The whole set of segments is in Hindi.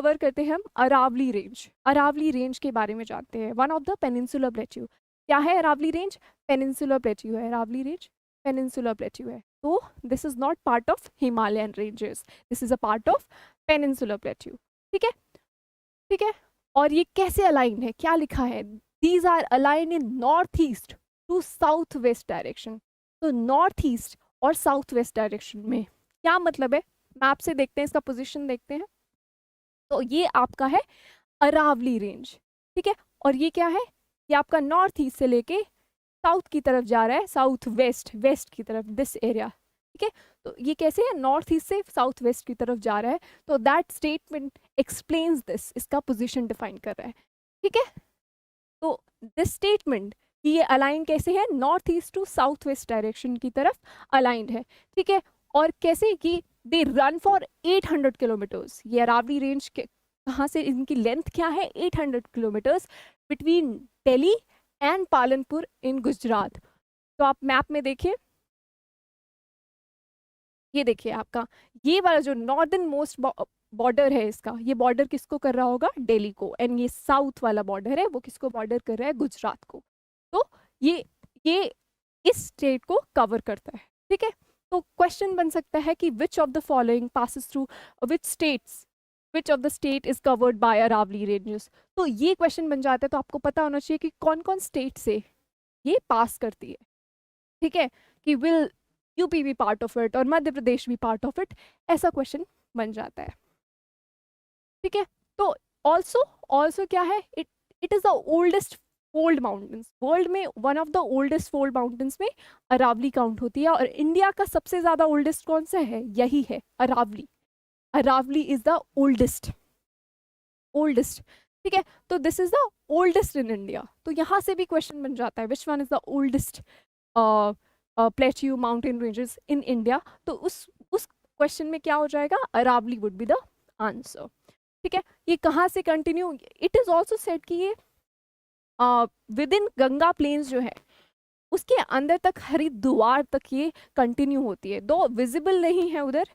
कवर करते हैं हम अरावली रेंज। अरावली रेंज के बारे में जानते हैं, one of the peninsular plateau. क्या है अरावली रेंज? पेनिनसुलर प्लेट्यू है अरावली रेंज, पेनिनसुलर प्लेट्यू है। तो this is not part of Himalayan ranges, this is a part of peninsular plateau. ठीक है, ठीक है। और ये कैसे अलाइन है, क्या लिखा है? These are align in north east to south west direction. तो नॉर्थ ईस्ट और साउथ वेस्ट डायरेक्शन में क्या मतलब है, मैप से देखते हैं, इसका पोजीशन देखते हैं। तो ये आपका है अरावली रेंज, ठीक है। और ये क्या है? ये आपका नॉर्थ ईस्ट से लेके साउथ की तरफ जा रहा है, साउथ वेस्ट, वेस्ट की तरफ, दिस एरिया, ठीक है। तो ये कैसे है? नॉर्थ ईस्ट से साउथ वेस्ट की तरफ जा रहा है। तो दैट स्टेटमेंट एक्सप्लेन्स दिस, इसका पोजीशन डिफाइन कर रहा है, ठीक है। तो दिस स्टेटमेंट कि ये अलाइन कैसे है, north east to south west direction की तरफ अलाइंड है, ठीक है। और कैसे कि दे रन फॉर 800 किलोमीटर्स। ये अरावली रेंज के कहाँ से, इनकी लेंथ क्या है? 800 kilometres between Delhi and Palanpur in Gujarat. तो आप मैप में देखिए, ये देखिए आपका ये वाला जो नॉर्दर्न मोस्ट बॉर्डर है इसका, ये बॉर्डर किसको कर रहा होगा? दिल्ली को। एंड ये साउथ वाला बॉर्डर है वो किसको बॉर्डर कर रहा है? गुजरात को। तो ये इस स्टेट को कवर करता है, ठीक है। तो क्वेश्चन बन सकता है कि which of the following passes through which states, which of the state is covered by Aravalli ranges. तो ये क्वेश्चन बन जाता है, तो आपको पता होना चाहिए कि कौन कौन स्टेट से ये पास करती है, ठीक है। कि विल यूपी भी पार्ट ऑफ इट और मध्य प्रदेश भी पार्ट ऑफ इट, ऐसा क्वेश्चन बन जाता है, ठीक है। तो ऑल्सो ऑल्सो क्या है, it is the oldest fold mountains world में, one of the oldest fold mountains में अरावली काउंट होती है। और इंडिया का सबसे ज्यादा ओल्डेस्ट कौन सा है? यही है Aravalli. Aravalli is the oldest, oldest, ठीक है। तो this is the oldest in India. तो यहाँ से भी क्वेश्चन बन जाता है which one is the oldest plateau mountain ranges in India. तो उस क्वेश्चन में क्या हो जाएगा? Aravalli would be the answer, ठीक है। ये कहाँ से continue, it is also said कि ये विद इन गंगा प्लेन्स जो है उसके अंदर तक, हरिद्वार तक ये कंटिन्यू होती है, दो विजिबल नहीं है उधर।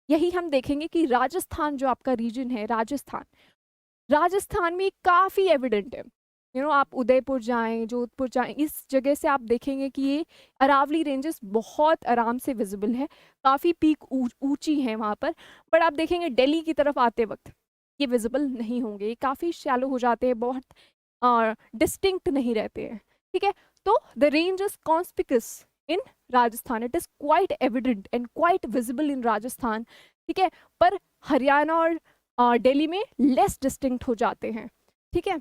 यही हम देखेंगे कि राजस्थान जो आपका रीजन है, राजस्थान में काफ़ी एविडेंट है। आप उदयपुर जाएं, जोधपुर जाएं, इस जगह से आप देखेंगे कि ये अरावली रेंजेस बहुत आराम से विजिबल है, काफ़ी पीक ऊंची है वहाँ पर। बट आप देखेंगे दिल्ली की तरफ आते वक्त ये विजिबल नहीं होंगे, ये काफ़ी शैलो हो जाते हैं, बहुत डिस्टिंक्ट नहीं रहते हैं, ठीक है। तो the range is conspicuous in Rajasthan, it is quite evident and quite visible in Rajasthan, ठीक है। पर हरियाणा और दिल्ली में लेस डिस्टिंक्ट हो जाते हैं, ठीक है।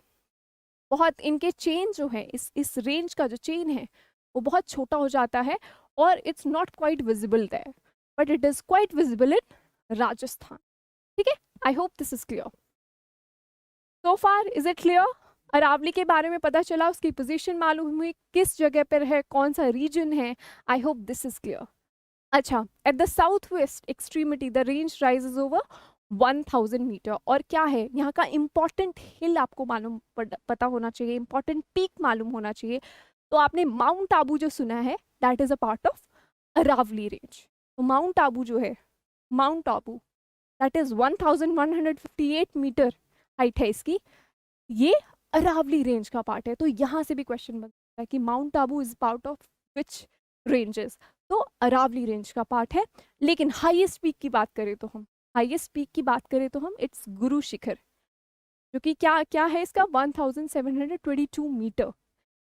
बहुत इनके चेन जो है, इस रेंज का जो चेन है वो बहुत छोटा हो जाता है और it's not quite visible there, but it is quite visible in Rajasthan, ठीक है। I hope this is clear. So far is it clear? Aravalli के बारे में पता चला, उसकी पोजीशन मालूम हुई, किस जगह पर है, कौन सा रीजन है। I hope this is clear. अच्छा, at the south west extremity the range rises over 1000 metre. और क्या है यहाँ का इम्पॉर्टेंट हिल आपको मालूम पता होना चाहिए, इम्पॉर्टेंट पीक मालूम होना चाहिए। तो आपने माउंट आबू जो सुना है, that is a part of Aravalli range. तो माउंट आबू जो है, mount Abu that is 1158 meter height है इसकी, ये अरावली रेंज का पार्ट है। तो यहाँ से भी क्वेश्चन बनता है कि mount Abu is part of which ranges. तो अरावली रेंज का पार्ट है। लेकिन हाईएस्ट पीक की बात करें तो हम, हाईएस्ट पीक की बात करें तो हम, इट्स गुरु शिखर, जो कि क्या क्या है इसका, 1722 मीटर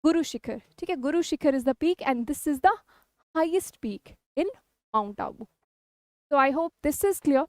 गुरु शिखर, ठीक है। Guru Shikhar is the peak and this is the highest peak in mount Abu. So I hope this is clear.